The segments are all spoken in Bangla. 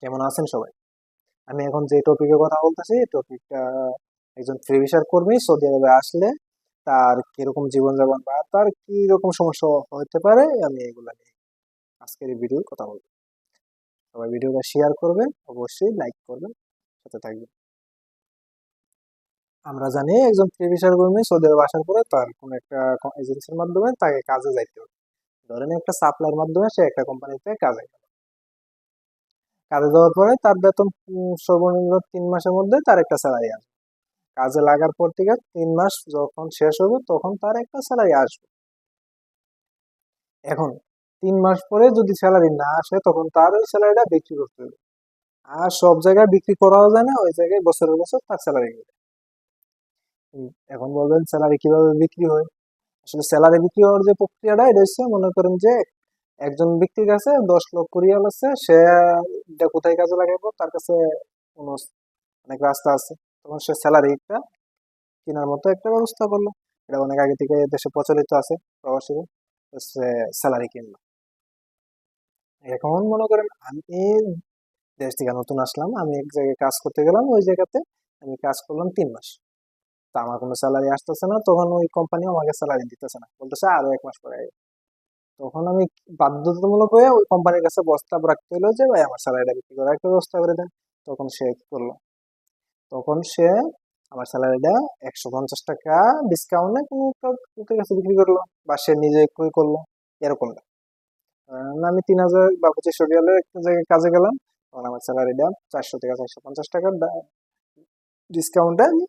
কেমন আছেন সবাই? আমি এখন যে টপিকে কথা বলতেছি, এই টপিকটা একজন ফ্রি ভিসার কর্মী সৌদি আরবে আসলে তার কিরকম জীবনযাপন বা তার কি রকম সমস্যা হতে পারে, আমি এগুলা নিয়ে আজকের এই ভিডিও কথা বলবো। সবাই ভিডিওটা শেয়ার করবেন, অবশ্যই লাইক করবেন, সাথে থাকবেন। আমরা জানি একজন ফ্রি ভিসার কর্মী সৌদি আরবে আসার পরে তার কোনো একটা এজেন্সির মাধ্যমে তাকে কাজে যাইতে হবে। ধরেন একটা সাপ্লাইয়ের মাধ্যমে সে একটা কোম্পানিতে কাজে গেল। কাজে যাওয়ার পরে তার বেতন সর্বনিম্ন 3 মাসের মধ্যে তার একটা স্যালারি আসবে। কাজে লাগার পর থেকে 3 মাস যখন শেষ হবে তখন তার একটা স্যালারি আসবে। এখন 3 মাস পরে যদি স্যালারি না আসে তখন তার ওই স্যালারিটা বিক্রি করতে হবে। আর সব জায়গায় বিক্রি করাও যায় না, ওই জায়গায় বছরের বছর তার স্যালারি হবে। এখন বলবেন স্যালারি কিভাবে বিক্রি হয়? আসলে স্যালারি বিক্রি হওয়ার যে প্রক্রিয়াটা, এটা হচ্ছে মনে করেন যে একজন ব্যক্তির কাছে 10 লক্ষ রিয়াল আছে, সে এটা কোথায় কাজে লাগাবো, তার কাছে কোনো অনেক রাস্তা আছে। তখন সে স্যালারিটা কেনার মতো একটা ব্যবস্থা করলো। এটা অনেক আগে থেকে দেশে প্রচলিত আছে, প্রবাসীরা হচ্ছে স্যালারি কিনলো। এখন মনে করেন আমি দেশ থেকে নতুন আসলাম, আমি এক জায়গায় কাজ করতে গেলাম, ওই জায়গাতে আমি কাজ করলাম 3 মাস। তা আমার কোনো স্যালারি আসতেছে না, তখন ওই কোম্পানি আমাকে স্যালারি দিতেছে না, বলতেছে আরো 1 মাস পরে আইবো। তখন আমি বাধ্যতামূলক হয়ে ওই কোম্পানির কাছে প্রস্তাব রাখতে হলো যে ভাই আমার স্যালারিটা বিক্রি করার একটা ব্যবস্থা করে দেন। তখন সে কি করলো, তখন সে আমার স্যালারিটা 150 টাকা ডিসকাউন্টে কোনো একটা লোকের কাছে বিক্রি করলো, বা সে নিজে ক্রয় করলো, এরকম না। আমি 3,000 বা 2500 রিয়ালের একটা জায়গায় কাজে গেলাম, তখন আমার স্যালারিটা 400 থেকে 450 টাকার ডিসকাউন্টে আমি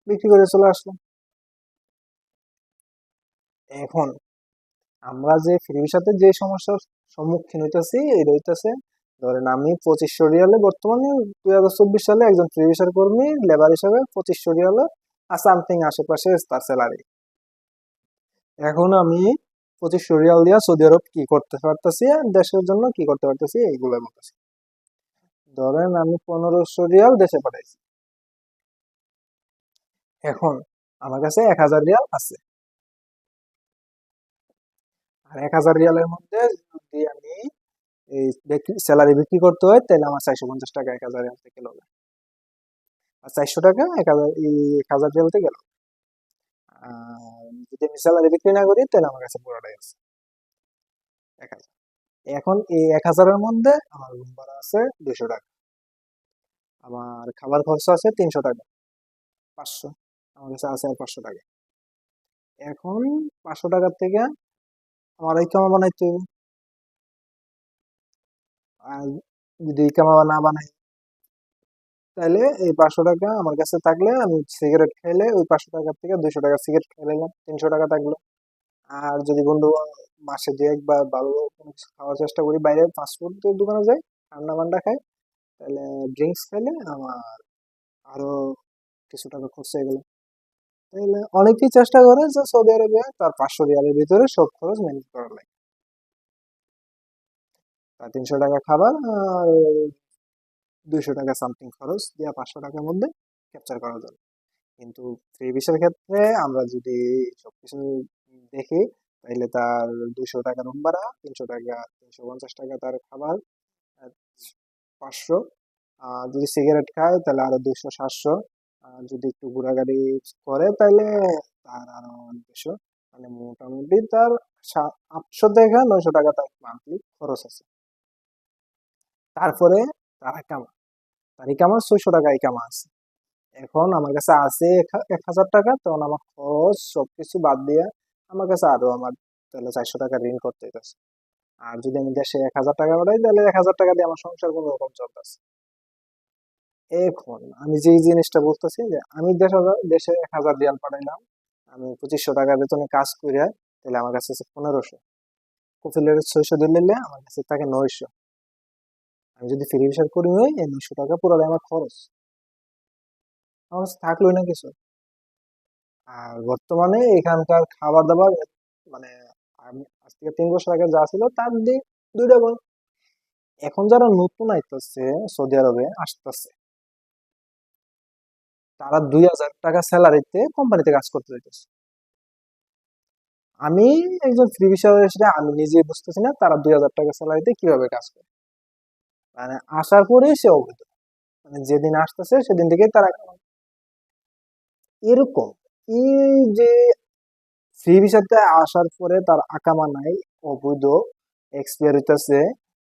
বিক্রি করে চলে আসলাম। এখন আমরা যে ফ্রির সাথে যে সমস্যার সম্মুখীন হইতেছি, এটা হইতেছে ধরেন আমি 2500 রিয়ালে বর্তমানে 2024 সালে একজন ফ্রি ভিসার কর্মী লেবার হিসাবে 2500 রিয়ালে সামথিং আশেপাশে তার স্যালারি। এখন আমি 2500 রিয়াল দিয়া সৌদি আরব কি করতে পারতেছি আর দেশের জন্য কি করতে পারতেছি এইগুলো বলতেছি। ধরেন আমি 1500 রিয়াল দেশে পাঠাইছি। এখন আমার কাছে 1000 রিয়াল আছে। আর 1000 রিয়ালের মধ্যে যদি আমি এই স্যালারি বিক্রি করতে হয়, তাহলে আমার 450 টাকা 1000 রিয়াল থেকে গেল। আর 400 টাকা 1000 রিয়াল থেকে গেল। আর যদি আমি স্যালারি বিক্রি না করি তাহলে আমার কাছে পুরোটাই আছে 1000। এখন এই 1000-এর মধ্যে আমার রুম ভাড়া আছে 200 টাকা, আমার খাবার খরচ আছে 300 টাকা, 500। আমার কাছে আছে আর 500 টাকা। এখন 500 টাকার থেকে আমার এই কামা বানাইতে হবে। আর যদি এই কামা না বানাই, তাহলে এই 500 টাকা আমার কাছে থাকলে আমি সিগারেট খাইলে ওই 500 টাকার থেকে 200 টাকা সিগারেট খাইলাম, 300 টাকা থাকলো। আর যদি বন্ধু মাসে দু একবার ভালো কোনো কিছু খাওয়ার চেষ্টা করি, বাইরে ফাস্টফুডের দোকানে যাই, ঠান্ডা মান্ডা খাই, তাহলে ড্রিঙ্কস খাইলে আমার আরো কিছু টাকা খরচ হয়ে গেল। তাহলে অনেকেই চেষ্টা করে যে সৌদি আরবে তার 500 রিয়ালের ভিতরে সব খরচ ম্যানেজ করার লাগে। তার 300 টাকা খাবার আর 200 টাকা সামথিং খরচ দিয়া 500 টাকার মধ্যে ক্যাপচার করা যাবে। কিন্তু ফ্রি ভিসার ক্ষেত্রে আমরা যদি সবকিছু দেখি, তাহলে তার 200 টাকা রুম ভাড়া, 300 টাকা 350 টাকা তার খাবার, আর 500। যদি সিগারেট খায় তাহলে আরো 200 700। যদি একটু ঘোরাঘুরি করে তাহলে তার আরো 200। মানে মোটামুটি তার 800 থেকে 900 টাকা তার মান্থলি খরচ আছে। তারপরে তার কামা, তার কামা 600 টাকা কামা আছে। এখন আমার কাছে আছে 1000 টাকা, তখন আমার খরচ সবকিছু বাদ দিয়ে আমার কাছে আরো আমার তাহলে 400 টাকা ঋণ করতে হইতেছে। আর যদি আমি দেশে 1000 টাকা পাঠাই, তাহলে 1000 টাকা দিয়ে আমার সংসার কোনো রকম চলতেছে। এখন আমি যে জিনিসটা বলতেছি যে আমি দেশে দেশে 1000 রিয়াল পাঠাইলাম, আমি 2500 টাকা বেতনে কাজ করে, তাহলে আমার কাছে আছে 1500। কফিলের 600 দিলে আমার কাছে থাকে 900। আমি যদি ফ্রি ভিসার করি হই, এই 900 টাকা পুরোটাই আমার খরচ, আমার কাছে থাকলোই না কিছু। আর বর্তমানে এখানকার খাবার দাবার মানে আমি আজ থেকে 3 বছর আগে যা ছিল তার দিয়ে 2 গুণ। এখন যারা নতুন আইতেছে সৌদি আরবে আসতেছে, তারা 2000 টাকা স্যালারিতে কোম্পানিতে কাজ করতে যাইতেছে। আমি একজন ফ্রি ভিসার এসে আমি নিজে বুঝতেছি না তারা 2000 টাকা স্যালারিতে কিভাবে কাজ করে। মানে আসার পরেই সে অবৈধ, মানে যেদিন আসতেছে সেদিন থেকেই তারা এরকম। এই যে ফ্রি ভিসাতে আসার পরে তার আকামা নাই, অবৈধ, এক্সপায়ার হইতেছে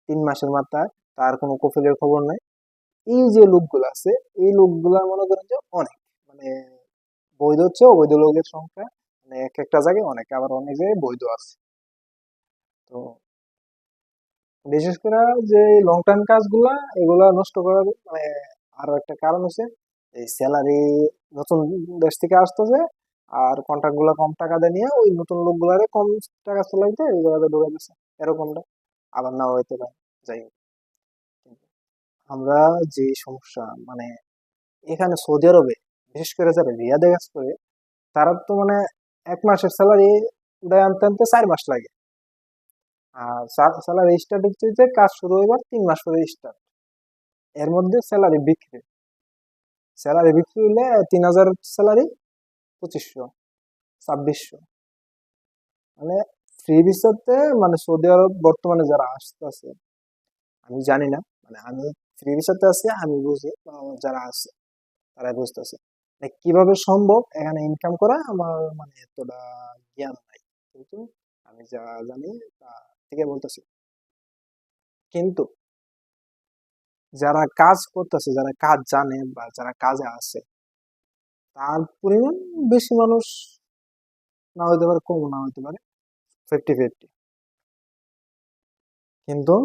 3 মাসের মাথায়, তার কোনো কফিলের খবর নাই, এই যে লোকগুলো আছে, এই লোকগুলা মনে করেন যে অনেক, মানে বৈধ হচ্ছে অবৈধ লোকের সংখ্যা, মানে এক একটা জায়গায় অনেক, আবার অনেক জায়গায় বৈধ আছে। তো বিশেষ করে যে লং টার্ম কাজগুলা, এগুলা নষ্ট করার মানে আরো একটা কারণ হচ্ছে এই স্যালারি, নতুন দেশ থেকে আসতেছে, আর কন্ট্রাক্ট গুলা কম টাকা দিয়ে নিয়ে ওই নতুন লোকগুলারে কম টাকা স্যালারিতে এই জায়গাতে ঢুকে দিচ্ছে, এরকমটা আবার নাও হইতে পারে। যাই হোক, কিন্তু আমরা যে সমস্যা, মানে এখানে সৌদি আরবে বিশেষ করে যারা রিয়াদে কাজ করে, তারা তো মানে 1 মাসের স্যালারি উঠায় আনতে আনতে 4 মাস লাগে। আর স্যালারি স্টার্ট হচ্ছে যে কাজ শুরু হইবার 3 মাস পরে স্টার্ট, এর মধ্যে স্যালারি বিক্রি হইলে 3,000 স্যালারি 2500, 2600, মানে ফ্রি ভিসাতে, মানে সৌদি আরব বর্তমানে যারা আসতেছে, আমি জানি না, মানে আমি ফ্রি ভিসাতে আছি, আমি বুঝি, বা আমার যারা আছে তারা বুঝতেছে কিভাবে সম্ভব এখানে ইনকাম করা, আমার মানে এতটা জ্ঞান নাই, কিন্তু আমি যা জানি তা থেকে বলতেছি। কিন্তু যারা কাজ করতেছে, যারা কাজ জানে বা যারা কাজে আছে, তার পরিমাণ বেশি মানুষ না হইতে পারে, কম না হইতে পারে, 50-50। কিন্তু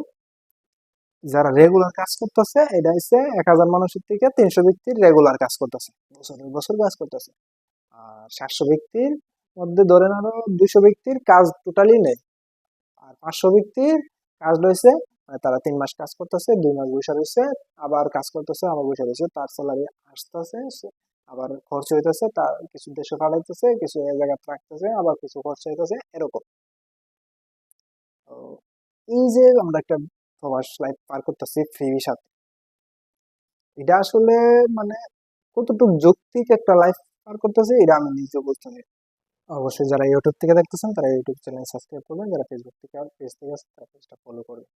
যারা রেগুলার কাজ করতেছে, এটা হচ্ছে 1,000 মানুষের থেকে 300 ব্যক্তির রেগুলার কাজ করতেছে, বছরের বছর কাজ করতেছে। আর 700 ব্যক্তির মধ্যে ধরেন আরো 200 ব্যক্তির কাজ টোটালি নেই। আর 500 ব্যক্তির কাজ রয়েছে, মানে তারা 3 মাস কাজ করতেছে, 2 মাস বসে রয়েছে, আবার কাজ করতেছে, আবার বসে রয়েছে, তার স্যালারি আসতেছে, আবার খরচ হইতেছে, তার কিছু দেশে পাঠাইতেছে, কিছু এক জায়গায় রাখতেছে, আবার কিছু খরচ হইতেছে, এরকম। তো এই যে আমরা একটা প্রবাস লাইফ পার করতেছি ফ্রি ভিসাতে, এটা আসলে মানে কতটুকু যৌক্তিক একটা লাইফ পার করতেছি, এটা আমি নিজে বুঝতেছি। অবশ্যই যারা ইউটিউব থেকে দেখতেছেন তারা ইউটিউব চ্যানেল সাবস্ক্রাইব করবেন, যারা ফেসবুক থেকে পেজ থেকে আছে তারা পেজটা ফলো করবেন।